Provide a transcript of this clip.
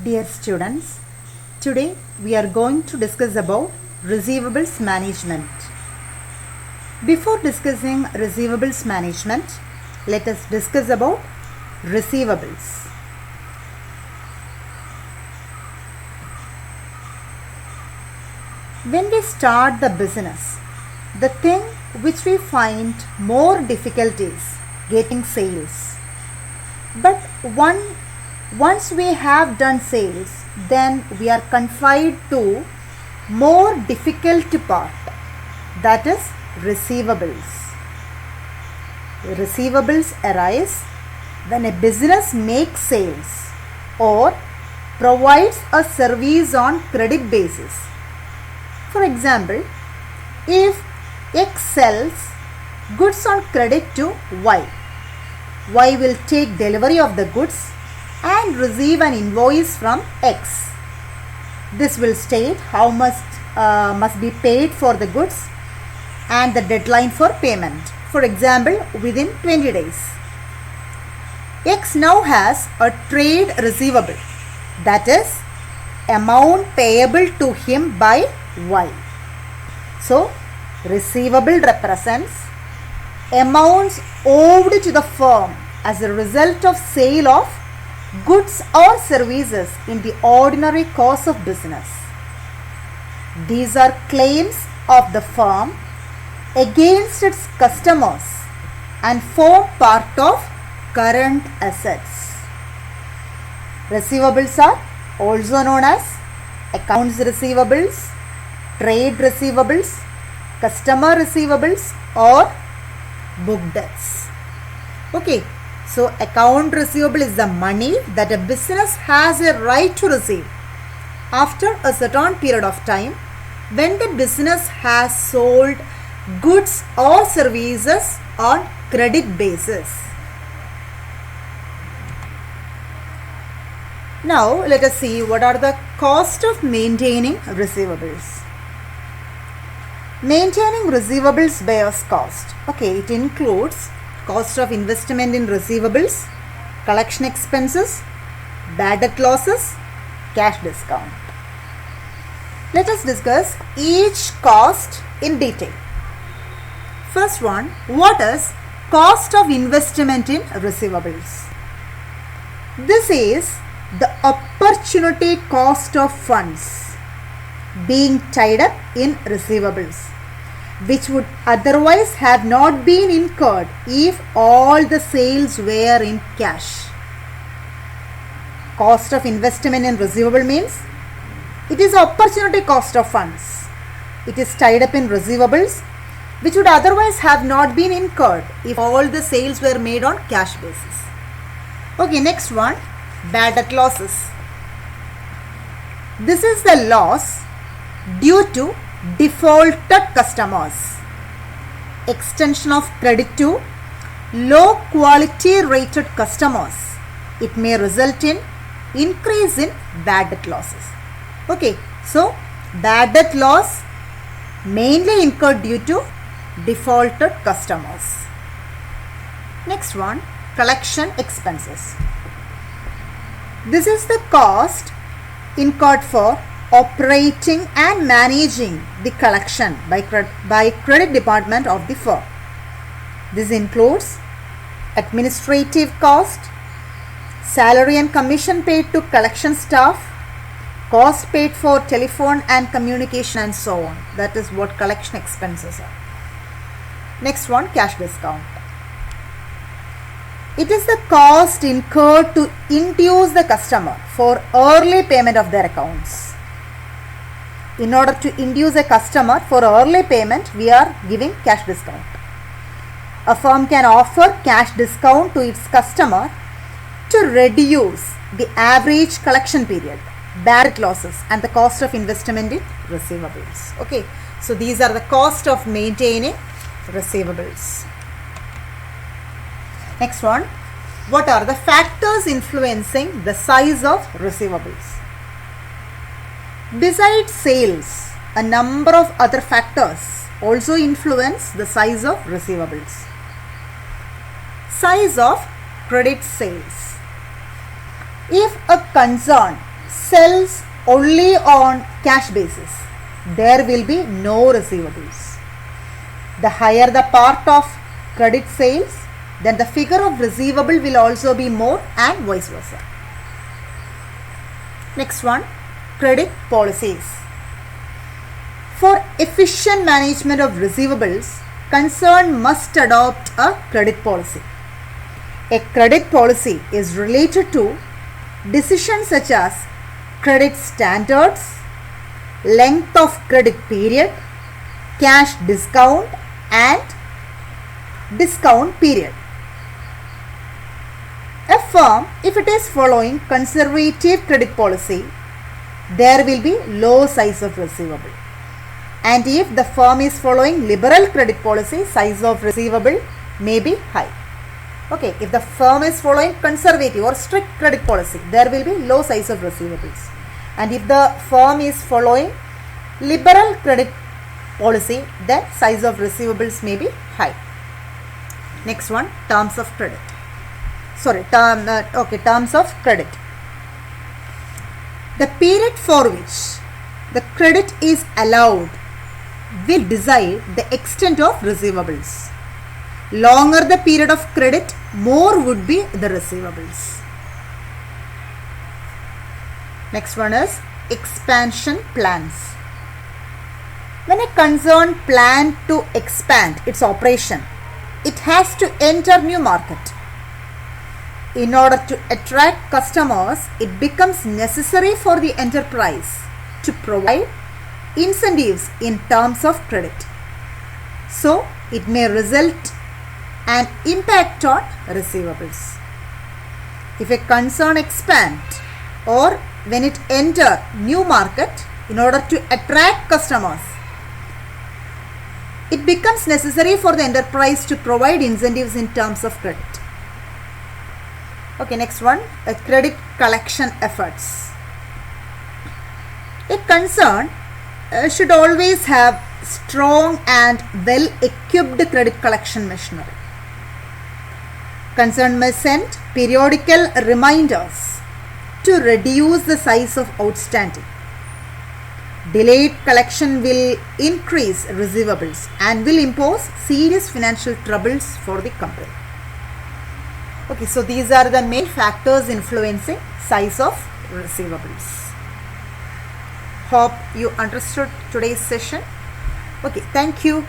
Dear students, today we are going to discuss about receivables management. Before discussing receivables management, let us discuss about receivables. When we start the business, the thing which we find more difficult is getting sales. But once we have done sales, then we are confined to more difficult part, that is receivables. Receivables arise when a business makes sales or provides a service on credit basis. For example, if X sells goods on credit to Y, Y will take delivery of the goods and receive an invoice from X. This will state how much must be paid for the goods and the deadline for payment. For example, within 20 days. X now has a trade receivable, that is amount payable to him by Y. So, receivable represents amounts owed to the firm as a result of sale of goods or services in the ordinary course of business. These are claims of the firm against its customers and form part of current assets. Receivables are also known as accounts receivables, trade receivables, customer receivables or book debts. Okay, so account receivable is the money that a business has a right to receive after a certain period of time when the business has sold goods or services on credit basis. Now let us see what are the cost of maintaining receivables. Maintaining receivables bears cost. Okay, it includes cost of investment in receivables, collection expenses, bad debt losses, cash discount. Let us discuss each cost in detail. First one, what is cost of investment in receivables? This is the opportunity cost of funds being tied up in receivables, which would otherwise have not been incurred if all the sales were in cash. Cost of investment in receivable means it is opportunity cost of funds. It is tied up in receivables, which would otherwise have not been incurred if all the sales were made on cash basis. Okay, next one, bad debt losses. This is the loss due to defaulted customers, extension of credit to low quality rated customers. It may result in increase in bad debt losses. Okay, so bad debt loss mainly incurred due to defaulted customers. Next one, collection expenses. This is the cost incurred for operating and managing the collection by credit department of the firm. This includes administrative cost, salary and commission paid to collection staff, cost paid for telephone and communication and so on. That is what collection expenses are. Next one, cash discount. It is the cost incurred to induce the customer for early payment of their accounts. In order to induce a customer for early payment, we are giving cash discount. A firm can offer cash discount to its customer to reduce the average collection period, bad debt losses and the cost of investment in receivables. Okay, so these are the cost of maintaining receivables. Next one, what are the factors influencing the size of receivables? Besides sales, a number of other factors also influence the size of receivables. Size of credit sales. If a concern sells only on cash basis, there will be no receivables. The higher the part of credit sales, then the figure of receivable will also be more and vice versa. Next one, credit policies. For efficient management of receivables, concern must adopt a credit policy. A credit policy is related to decisions such as credit standards, length of credit period, cash discount and discount period. A firm, if it is following conservative credit policy, there will be low size of receivable. And if the firm is following liberal credit policy, size of receivable may be high. Okay, if the firm is following conservative or strict credit policy, there will be low size of receivables. And if the firm is following liberal credit policy, then size of receivables may be high. Next one, terms of credit. Terms of credit. The period for which the credit is allowed will decide the extent of receivables. Longer the period of credit, more would be the receivables. Next one is expansion plans. When a concern plans to expand its operation, it has to enter new market. In order to attract customers, it becomes necessary for the enterprise to provide incentives in terms of credit. So, it may result an impact on receivables. If a concern expands or when it enters new market, in order to attract customers, it becomes necessary for the enterprise to provide incentives in terms of credit. Okay, next one, credit collection efforts. A concern should always have strong and well-equipped credit collection machinery. Concern may send periodical reminders to reduce the size of outstanding. Delayed collection will increase receivables and will impose serious financial troubles for the company. Okay, so these are the main factors influencing size of receivables. Hope you understood today's session. Okay, thank you.